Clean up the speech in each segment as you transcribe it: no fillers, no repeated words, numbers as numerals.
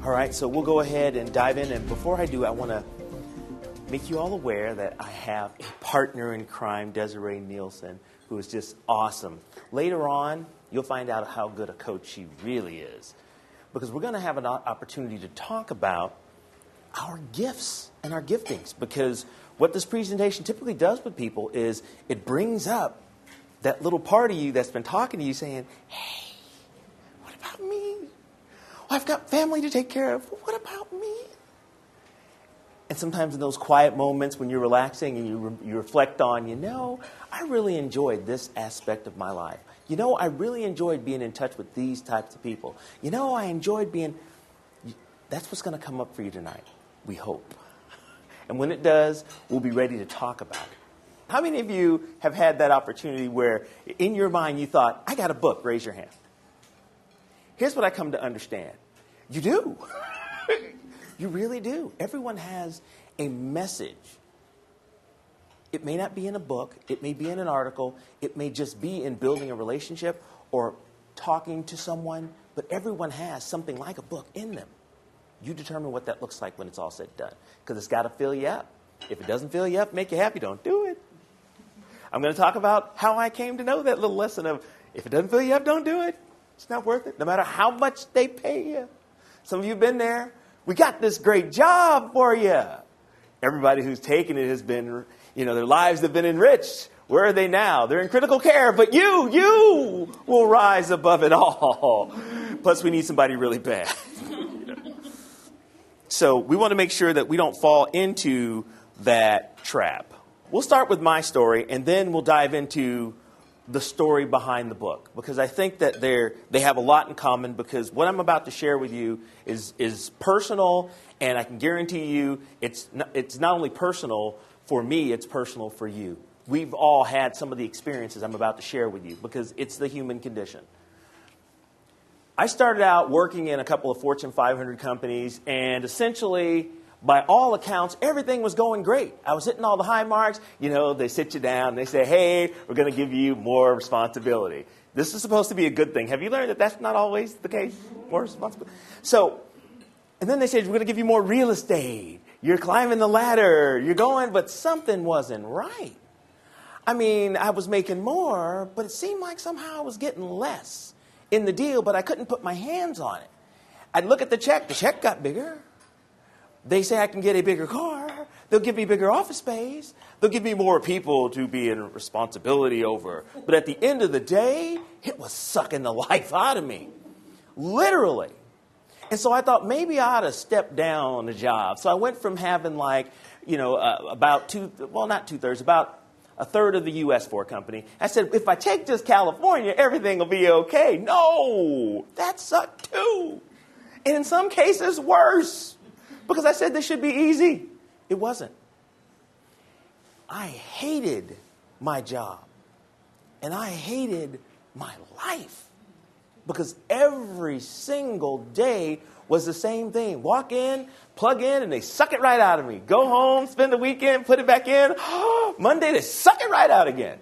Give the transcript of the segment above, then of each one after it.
All right, so we'll go ahead and dive in. And before I do, I want to make you all aware that I have a partner in crime, Desiree Nielsen, who is just awesome. Later on, you'll find out how good a coach she really is. Because we're going to have an opportunity to talk about our gifts and our giftings. Because what this presentation typically does with people is it brings up that little part of you that's been talking to you saying, hey, what about me? Well, I've got family to take care of. What about me? And sometimes in those quiet moments when you're relaxing and you reflect on, I really enjoyed this aspect of my life. I really enjoyed being in touch with these types of people. I enjoyed being... That's what's going to come up for you tonight, we hope. And when it does, we'll be ready to talk about it. How many of you have had that opportunity where in your mind you thought, I got a book, raise your hand. Here's what I come to understand. You do. You really do. Everyone has a message. It may not be in a book. It may be in an article. It may just be in building a relationship or talking to someone. But everyone has something like a book in them. You determine what that looks like when it's all said and done. Because it's got to fill you up. If it doesn't fill you up, make you happy, don't do it. I'm going to talk about how I came to know that little lesson of, if it doesn't fill you up, don't do it. It's not worth it, no matter how much they pay you. Some of you have been there. We got this great job for you. Everybody who's taken it has been, their lives have been enriched. Where are they now? They're in critical care, but you will rise above it all. Plus, we need somebody really bad. So we want to make sure that we don't fall into that trap. We'll start with my story, and then we'll dive into the story behind the book, because I think that they have a lot in common, because what I'm about to share with you is personal, and I can guarantee you it's not only personal for me, it's personal for you. We've all had some of the experiences I'm about to share with you, because it's the human condition. I started out working in a couple of Fortune 500 companies, and essentially, by all accounts, everything was going great. I was hitting all the high marks. They sit you down and they say, hey, we're going to give you more responsibility. This is supposed to be a good thing. Have you learned that that's not always the case? More responsibility. And then they say, we're going to give you more real estate. You're climbing the ladder. You're going, but something wasn't right. I was making more, but it seemed like somehow I was getting less in the deal, but I couldn't put my hands on it. I'd look at the check. The check got bigger. They say I can get a bigger car. They'll give me bigger office space. They'll give me more people to be in responsibility over. But at the end of the day, it was sucking the life out of me. Literally. And so I thought maybe I ought to step down on the job. So I went from having about about a third of the U.S. for a company. I said, if I take just California, everything will be okay. No, that sucked too. And in some cases, worse. Because I said this should be easy. It wasn't. I hated my job. And I hated my life. Because every single day was the same thing. Walk in, plug in, and they suck it right out of me. Go home, spend the weekend, put it back in. Monday, they suck it right out again.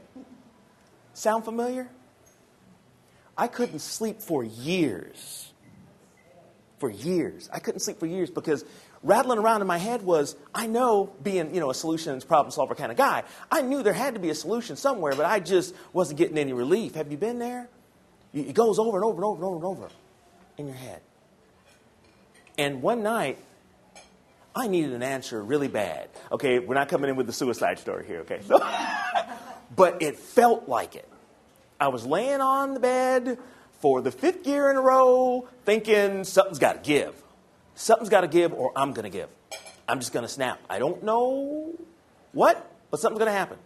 Sound familiar? I couldn't sleep for years. For years. I couldn't sleep for years because rattling around in my head was, I know, being, a solutions problem solver kind of guy, I knew there had to be a solution somewhere, but I just wasn't getting any relief. Have you been there? It goes over and over and over and over and over in your head. And one night, I needed an answer really bad. Okay, we're not coming in with the suicide story here, okay? So, but it felt like it. I was laying on the bed for the 5th year in a row thinking something's got to give. Something's got to give or I'm going to give. I'm just going to snap. I don't know what, but something's going to happen.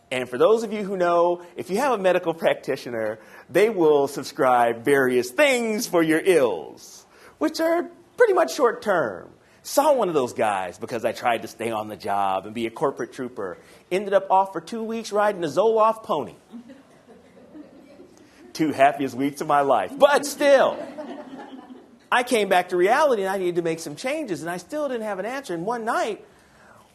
And for those of you who know, if you have a medical practitioner, they will prescribe various things for your ills, which are pretty much short term. Saw one of those guys because I tried to stay on the job and be a corporate trooper. Ended up off for 2 weeks riding a Zoloft pony. 2 happiest weeks of my life. But still, I came back to reality and I needed to make some changes and I still didn't have an answer. And one night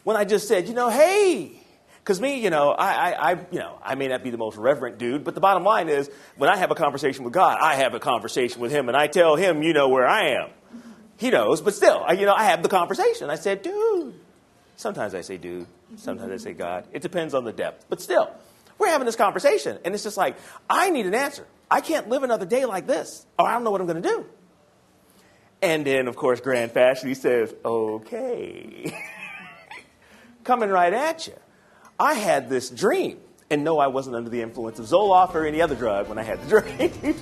when I just said, hey, because me, I may not be the most reverent dude, but the bottom line is when I have a conversation with God, I have a conversation with him and I tell him, where I am. He knows, but still, I have the conversation. I said, dude. Sometimes I say dude. Sometimes I say God. It depends on the depth. But still, we're having this conversation. And it's just like, I need an answer. I can't live another day like this, or I don't know what I'm going to do. And then, of course, grand fashion, he says, okay. Coming right at you. I had this dream. And no, I wasn't under the influence of Zoloft or any other drug when I had the dream.